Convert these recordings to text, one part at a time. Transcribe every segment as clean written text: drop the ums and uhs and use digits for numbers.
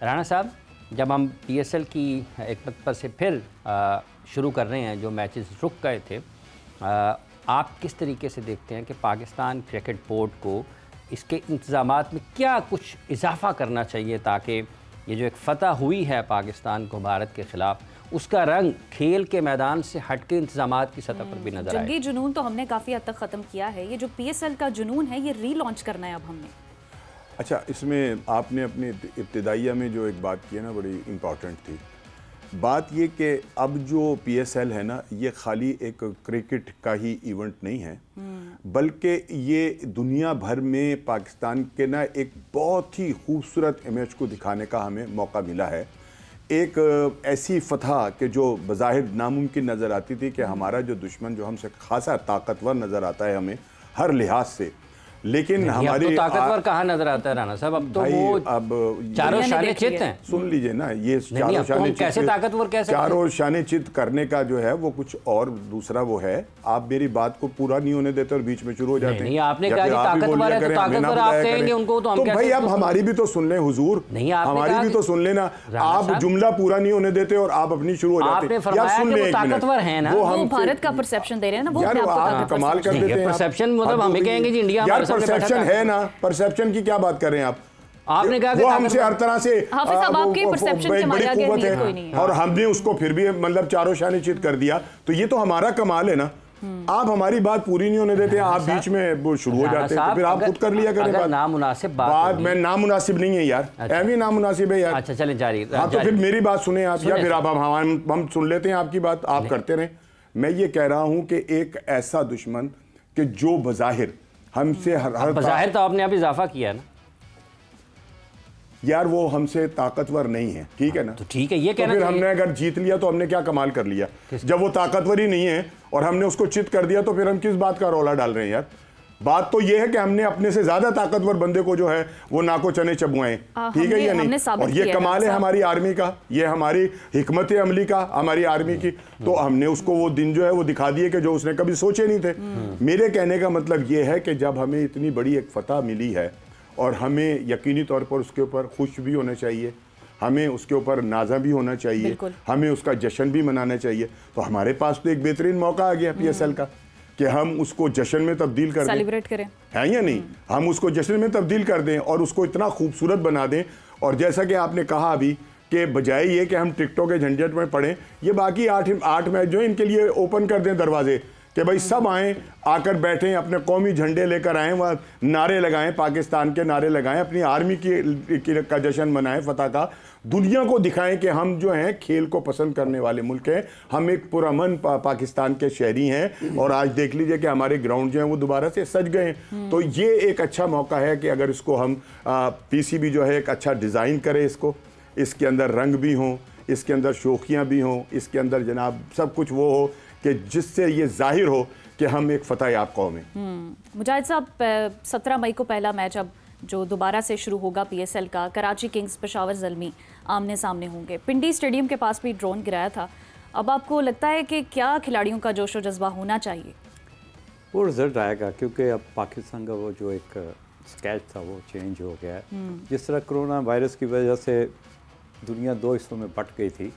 राणा साहब, जब हम PSL की एक पर से फिर शुरू कर रहे हैं, जो मैचेस रुक गए थे, आप किस तरीके से देखते हैं कि पाकिस्तान क्रिकेट बोर्ड को इसके इंतज़ामात में क्या कुछ इजाफा करना चाहिए ताकि ये जो एक फ़तह हुई है पाकिस्तान को भारत के ख़िलाफ़, उसका रंग खेल के मैदान से हट के इंतज़ामात की सतह पर भी नजर आए? जंगी जुनून तो हमने काफ़ी हद तक ख़त्म किया है, ये जो PSL का जुनून है ये रीलॉन्च करना है अब हमने। अच्छा, इसमें आपने अपने इब्तिदाइया में जो एक बात की है ना, बड़ी इम्पॉर्टेंट थी बात ये कि अब जो PSL है ना, ये खाली एक क्रिकेट का ही इवेंट नहीं है, बल्कि ये दुनिया भर में पाकिस्तान के ना एक बहुत ही खूबसूरत इमेज को दिखाने का हमें मौका मिला है। एक ऐसी फतह कि जो बज़ाहिर नामुमकिन नज़र आती थी कि हमारा जो दुश्मन जो हमसे खासा ताकतवर नज़र आता है हमें हर लिहाज से, लेकिन हमारी तो ताकतवर कहाँ नजर आता है राणा साहब? अब तो वो अब चारों शाने चित हैं। सुन लीजिए ना, ये चारों शाने चित कैसे ताकतवर कैसे, चारों शाने चित करने का जो है वो कुछ और दूसरा वो है। आप मेरी बात को पूरा नहीं होने देते और बीच में शुरू हो जाते हैं। नहीं, आपने कहा कि ताकतवर है तो ताकतवर आप कहेंगे उनको, तो हम भाई अब हमारी भी तो सुन लें हुजूर, हमारी भी तो सुन लेना। आप जुमला पूरा नहीं होने देते और आप अपनी शुरू हो जाते हैं। यार सुन ले, ताकतवर है ना, वो भारत का परसेप्शन दे रहे हैं ना, वो आप कमाल कर देते हैं। परसेप्शन मतलब हमें कहेंगे जी इंडिया परसेप्शन है ना, परसेप्शन की क्या बात कर रहे हैं आप? आपने कहा वो हमसे हर तरह से आपके परसेप्शन के मारे आगे नीयत कोई नहीं है, और हमने उसको फिर भी मतलब चारों शाने चित कर दिया, तो ये तो हमारा कमाल है ना। आप हमारी बात पूरी नहीं होने देते हैं, आप बीच में शुरू हो जाते हैं, तो फिर आप खुद कर लिया करें बात। नामुनासिब बात मैं नामुनासिब नहीं है यार, ऐवी नामुनासिब है यार। अच्छा चलें जारी। हाँ तो फिर मेरी बात सुने आप, या फिर आप हम सुन लेते हैं आपकी बात, आप करते रहें। मैं ये कह रहा हूं कि एक ऐसा दुश्मन कि जो बज़ाहिर हमसे हर बज़ाहिर तो आपने अब इजाफा किया है ना यार, वो हमसे ताकतवर नहीं है, ठीक है ना? तो ठीक है, ये कहना तो फिर हमने अगर जीत लिया तो हमने क्या कमाल कर लिया? जब वो ताकतवर ही नहीं है और हमने उसको चित कर दिया तो फिर हम किस बात का रौला डाल रहे हैं यार? बात तो ये है कि हमने अपने से ज्यादा ताकतवर बंदे को जो है वो नाको चने चबुआए, ठीक है या नहीं? और ये कमाल है हमारी आर्मी का, ये हमारी हिकमत अमली का, हमारी आर्मी की। तो हमने उसको वो दिन जो है वो दिखा दिए कि जो उसने कभी सोचे नहीं थे। मेरे कहने का मतलब ये है कि जब हमें इतनी बड़ी एक फतह मिली है और हमें यकीनी तौर पर उसके ऊपर खुश भी होना चाहिए, हमें उसके ऊपर नाजा भी होना चाहिए, हमें उसका जश्न भी मनाना चाहिए। तो हमारे पास तो एक बेहतरीन मौका आ गया PSL का कि हम उसको जश्न में तब्दील कर दें, सेलिब्रेट करें, है या नहीं? हम उसको जश्न में तब्दील कर दें और उसको इतना खूबसूरत बना दें। और जैसा कि आपने कहा अभी कि बजाय ये कि हम टिकटों के झंझट में पड़ें, ये बाकी आठ मैच जो है इनके लिए ओपन कर दें दरवाजे कि भाई सब आएँ, आकर बैठें, अपने कौमी झंडे लेकर आएँ, वहाँ नारे लगाएं, पाकिस्तान के नारे लगाएं, अपनी आर्मी की का जश्न मनाएं, फतह का, दुनिया को दिखाएं कि हम जो हैं खेल को पसंद करने वाले मुल्क हैं, हम एक पुरअमन पाकिस्तान के शहरी हैं। और आज देख लीजिए कि हमारे ग्राउंड जो हैं वो दोबारा से सज गए हैं। तो ये एक अच्छा मौका है कि अगर इसको हम PCB जो है एक अच्छा डिज़ाइन करे, इसके अंदर रंग भी हों, इसके अंदर शोखियाँ भी हों, इसके अंदर जनाब सब कुछ वो हो कि जिससे ये जाहिर हो कि हम एक फतह याब कौम हैं। मुजाहिद साहब, 17 मई को पहला मैच अब जो दोबारा से शुरू होगा PSL का, कराची किंग्स पेशावर ज़ल्मी आमने सामने होंगे। पिंडी स्टेडियम के पास भी ड्रोन गिराया था। अब आपको लगता है कि क्या खिलाड़ियों का जोश और जज्बा होना चाहिए? वो रिजल्ट आएगा, क्योंकि अब पाकिस्तान का वो जो एक स्केच था वो चेंज हो गया है। जिस तरह कोरोना वायरस की वजह से दुनिया दो हिस्सों में बट गई थी,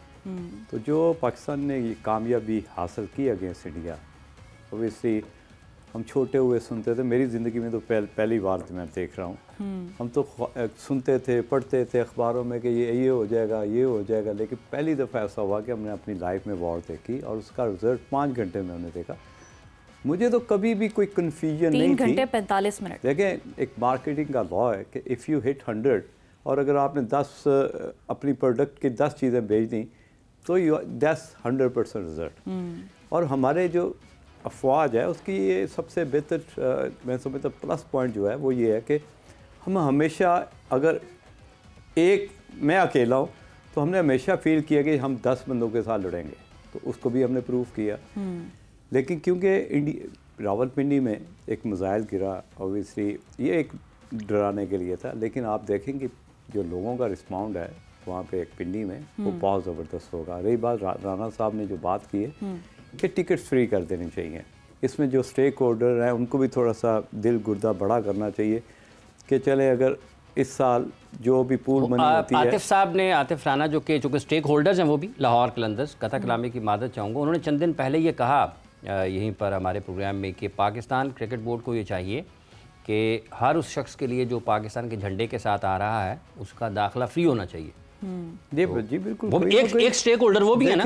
तो जो पाकिस्तान ने ये कामयाबी हासिल की अगेंस्ट इंडिया, ओबियसली हम छोटे हुए सुनते थे, मेरी ज़िंदगी में तो पहली बार मैं देख रहा हूँ। हम तो सुनते थे, पढ़ते थे अखबारों में कि ये हो जाएगा, ये हो जाएगा, लेकिन पहली दफ़ा ऐसा हुआ कि हमने अपनी लाइफ में वॉर देखी और उसका रिजल्ट 5 घंटे में हमने देखा। मुझे तो कभी भी कोई कन्फ्यूजन नहीं थी। 3 घंटे 45 मिनट। देखें, एक मार्केटिंग का लॉ है कि इफ़ यू हिट 100 और अगर आपने 10 अपनी प्रोडक्ट की 10 चीज़ें बेच दी तो दैट्स 100% रिजल्ट। और हमारे जो अफवाज है उसकी ये सबसे बेहतर मैं समझता प्लस पॉइंट जो है वो ये है कि हम हमेशा, अगर मैं अकेला हूँ तो हमने हमेशा फील किया कि हम 10 बंदों के साथ लड़ेंगे, तो उसको भी हमने प्रूव किया। लेकिन क्योंकि रावलपिंडी में एक मिसाइल गिरा, ऑब्वियसली ये एक डराने के लिए था, लेकिन आप देखेंगे जो लोगों का रिस्पॉन्ड है वहाँ पे एक पिंडी में वो बहुत ज़बरदस्त होगा। रही बात राणा साहब ने जो बात की है कि टिकट्स फ्री कर देनी चाहिए, इसमें जो स्टेक होल्डर हैं उनको भी थोड़ा सा दिल गुर्दा बड़ा करना चाहिए कि चले, अगर इस साल जो भी पूल मनी होती है। आतिफ साहब ने, आतिफ राना जो कि स्टेक होल्डर्स हैं वो भी लाहौर कलंदर्स, कथा कलामी की मादत चाहूँगा, उन्होंने चंद दिन पहले ये कहा यहीं पर हमारे प्रोग्राम में कि पाकिस्तान क्रिकेट बोर्ड को ये चाहिए कि हर उस शख्स के लिए जो पाकिस्तान के झंडे के साथ आ रहा है उसका दाखिला फ्री होना चाहिए। जी बिल्कुल, वो एक स्टेक होल्डर वो भी है ना।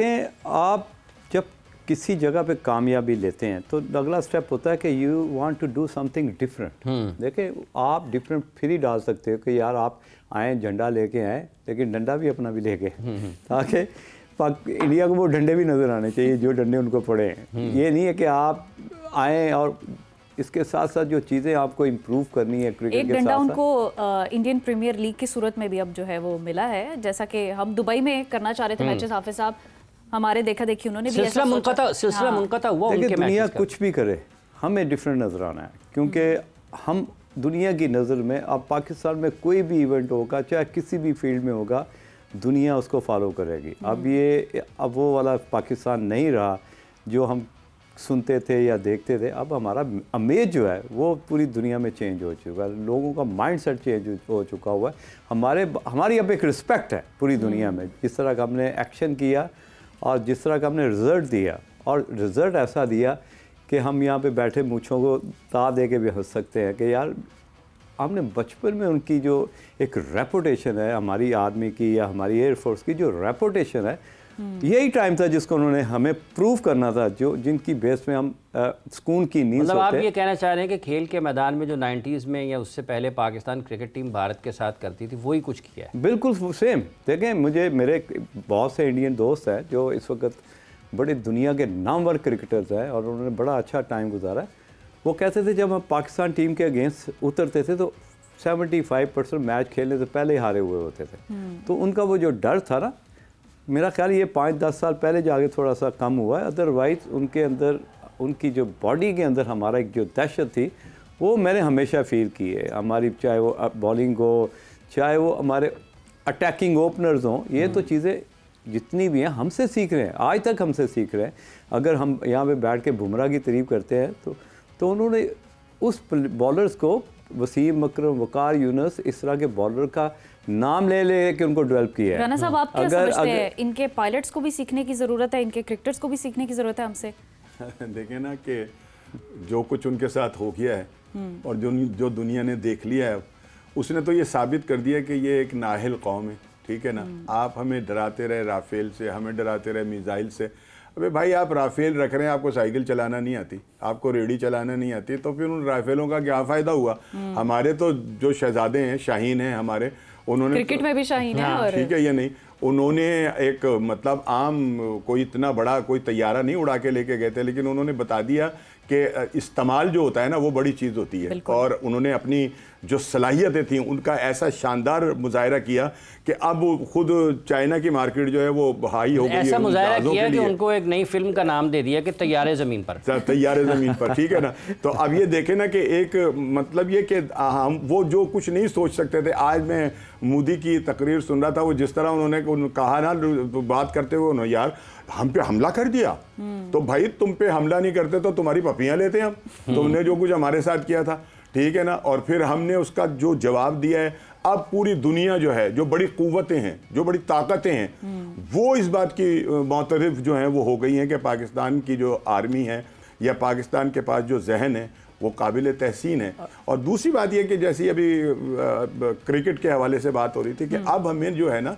आप जब किसी जगह पे कामयाबी लेते हैं तो अगला स्टेप होता है कि you want to do something different. देखें, आप डिफरेंट फिर ही डाल सकते हो कि यार आप आए, झंडा लेके आए, लेकिन डंडा भी अपना भी लेके, ताकि इंडिया को वो डंडे भी नज़र आने चाहिए जो डंडे उनको पड़े हैं। ये नहीं है कि आप आए और इसके साथ साथ जो चीज़ें आपको इम्प्रूव करनी है क्रिकेट के डंडा उनको इंडियन प्रीमियर लीग की सूरत में भी अब जो है वो मिला है, जैसा कि हम दुबई में करना चाह रहे थे मैचेस। हाफिज साहब हमारे देखा देखी उन्होंने भी सिलसिला मुनक़ता हुआ उनके दुनिया कुछ भी करे, हमें डिफरेंट नज़र आना है, क्योंकि हम दुनिया की नज़र में अब पाकिस्तान में कोई भी इवेंट होगा, चाहे किसी भी फील्ड में होगा, दुनिया उसको फॉलो करेगी। अब वो वाला पाकिस्तान नहीं रहा जो हम सुनते थे या देखते थे। अब हमारा इमेज जो है वो पूरी दुनिया में चेंज हो चुका है, लोगों का माइंडसेट चेंज हो चुका हुआ है। हमारी अब एक रिस्पेक्ट है पूरी दुनिया में, जिस तरह का हमने एक्शन किया और जिस तरह का हमने रिज़ल्ट दिया, और रिज़ल्ट ऐसा दिया कि हम यहाँ पे बैठे मूँछों को ता दे के भी हंस सकते हैं कि यार हमने बचपन में उनकी जो एक रेपुटेशन है हमारी आर्मी की या हमारी एयरफोर्स की, जो रेपुटेशन है, यही टाइम था जिसको उन्होंने हमें प्रूव करना था, जो जिनकी बेस में हम सुकून की नींद मतलब आप ये कहना चाह रहे हैं कि खेल के मैदान में जो 90s में या उससे पहले पाकिस्तान क्रिकेट टीम भारत के साथ करती थी वही कुछ किया है? बिल्कुल सेम। देखें, मेरे बहुत से इंडियन दोस्त हैं जो इस वक्त बड़े दुनिया के नामवर क्रिकेटर्स हैं और उन्होंने बड़ा अच्छा टाइम गुजारा है। वो कहते थे जब हम पाकिस्तान टीम के अगेंस्ट उतरते थे तो 75% मैच खेलने से पहले ही हारे हुए होते थे। तो उनका वो जो डर था ना, मेरा ख्याल ये 5-10 साल पहले जाके थोड़ा सा कम हुआ है। अदरवाइज़ उनके अंदर, उनकी जो बॉडी के अंदर हमारा एक जो दहशत थी वो मैंने हमेशा फील की है। हमारी चाहे वो बॉलिंग हो, चाहे वो हमारे अटैकिंग ओपनर्स हों, ये तो चीज़ें जितनी भी हैं हमसे सीख रहे हैं, आज तक हमसे सीख रहे हैं। अगर हम यहाँ पे बैठ के बुमराह की तारीफ करते हैं तो उन्होंने उस बॉलर्स को, वसीम अकरम, वकार यूनुस, इस तरह के बॉलर का नाम ले कि उनको डेवलप किया है। राना साहब, आप क्या समझते हैं, इनके पायलट्स को भी सीखने की ज़रूरत है, इनके क्रिकेटर्स को भी सीखने की ज़रूरत है हमसे? देखें ना कि जो कुछ उनके साथ हो गया है और जो दुनिया ने देख लिया है, उसने तो ये साबित कर दिया कि ये एक नाहिल कौम है। ठीक है ना, आप हमें डराते रहे राफेल से, हमें डराते रहे मिसाइल से। अबे भाई, आप राफेल रख रहे हैं, आपको साइकिल चलाना नहीं आती, आपको रेडी चलाना नहीं आती, तो फिर उन राफेलों का क्या फ़ायदा हुआ? हमारे तो जो शहजादे हैं, शाहीन हैं हमारे, उन्होंने क्रिकेट में भी शाहीन है। और ठीक है, ये नहीं, उन्होंने एक मतलब आम कोई इतना बड़ा कोई तैयारा नहीं उड़ा के लेके गए थे, लेकिन उन्होंने बता दिया कि इस्तेमाल जो होता है ना वो बड़ी चीज़ होती है। और उन्होंने अपनी जो सलाहियतें थी उनका ऐसा शानदार मुजाहिरा किया कि अब खुद चाइना की मार्केट जो है वो हाई हो गई है। ऐसा मुजाहिरा किया कि उनको एक नई फिल्म का नाम दे दिया कि तैयारे ज़मीन पर, तैयारे ज़मीन पर। ठीक है ना, तो अब ये देखें ना कि एक मतलब ये कि हम वो जो कुछ नहीं सोच सकते थे। आज मैं मोदी की तकरीर सुन रहा था, वो जिस तरह उन्होंने कहा ना, बात करते हुए उन्होंने, यार हम पे हमला कर दिया, तो भाई तुम पे हमला नहीं करते तो तुम्हारी पपियां लेते हम, तुमने जो कुछ हमारे साथ किया था। ठीक है ना, और फिर हमने उसका जो जवाब दिया है। अब पूरी दुनिया जो है, जो बड़ी कुव्वतें हैं, जो बड़ी ताकतें हैं, वो इस बात की मोतरफ जो हैं वो हो गई हैं कि पाकिस्तान की जो आर्मी है या पाकिस्तान के पास जो जहन है वो काबिल तहसीन है। और दूसरी बात यह कि जैसी अभी क्रिकेट के हवाले से बात हो रही थी कि अब हमें जो है ना,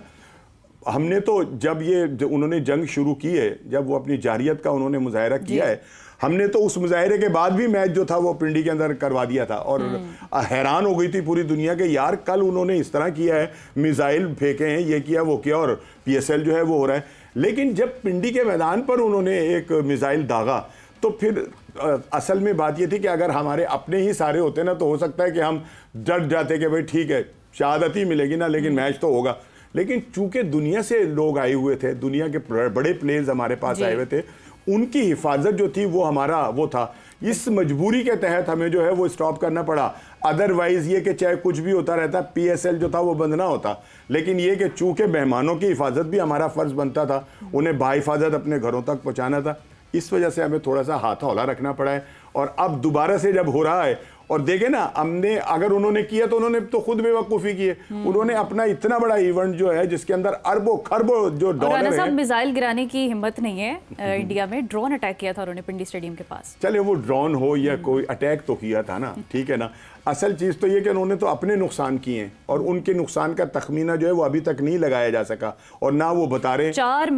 हमने तो जब उन्होंने जंग शुरू की है, जब वो अपनी जारियत का उन्होंने मुजाहिरा किया है, हमने तो उस मुजाहिरे के बाद भी मैच जो था वो पिंडी के अंदर करवा दिया था। और हैरान हो गई थी पूरी दुनिया के, यार कल उन्होंने इस तरह किया है, मिसाइल फेंके हैं, ये किया वो किया, और PSL जो है वो हो रहा है। लेकिन जब पिंडी के मैदान पर उन्होंने एक मिसाइल दागा तो फिर असल में बात ये थी कि अगर हमारे अपने ही सारे होते ना तो हो सकता है कि हम डर जाते कि भाई ठीक है शहादत ही मिलेगी ना, लेकिन मैच तो होगा। लेकिन चूंकि दुनिया से लोग आए हुए थे, दुनिया के बड़े प्लेयर्स हमारे पास आए हुए थे, उनकी हिफाजत जो थी वो हमारा वो था। इस मजबूरी के तहत हमें जो है वो स्टॉप करना पड़ा। अदरवाइज ये कि चाहे कुछ भी होता रहता, PSL जो था वो बंद ना होता। लेकिन ये कि चूंकि मेहमानों की हिफाजत भी हमारा फ़र्ज़ बनता था, उन्हें बाहिफाजत अपने घरों तक पहुँचाना था, इस वजह से हमें थोड़ा सा हाथ हौला रखना पड़ा है। और अब दोबारा से जब हो रहा है और देखे ना, हमने अगर उन्होंने किया तो उन्होंने तो खुद बेवकूफ़ी की है। उन्होंने अपना इतना बड़ा इवेंट जो है जिसके अंदर अरबों खरबों जो डॉलर है, मिसाइल गिराने की हिम्मत नहीं है इंडिया में। ड्रोन अटैक किया था उन्होंने पिंडी स्टेडियम के पास। चले वो ड्रोन हो या कोई अटैक तो किया था ना, ठीक है ना। असल चीज़ तो ये कि उन्होंने तो अपने नुकसान किए हैं और उनके नुकसान का तखमीना जो है वो अभी तक नहीं लगाया जा सका और ना वो बता रहे हैं। 4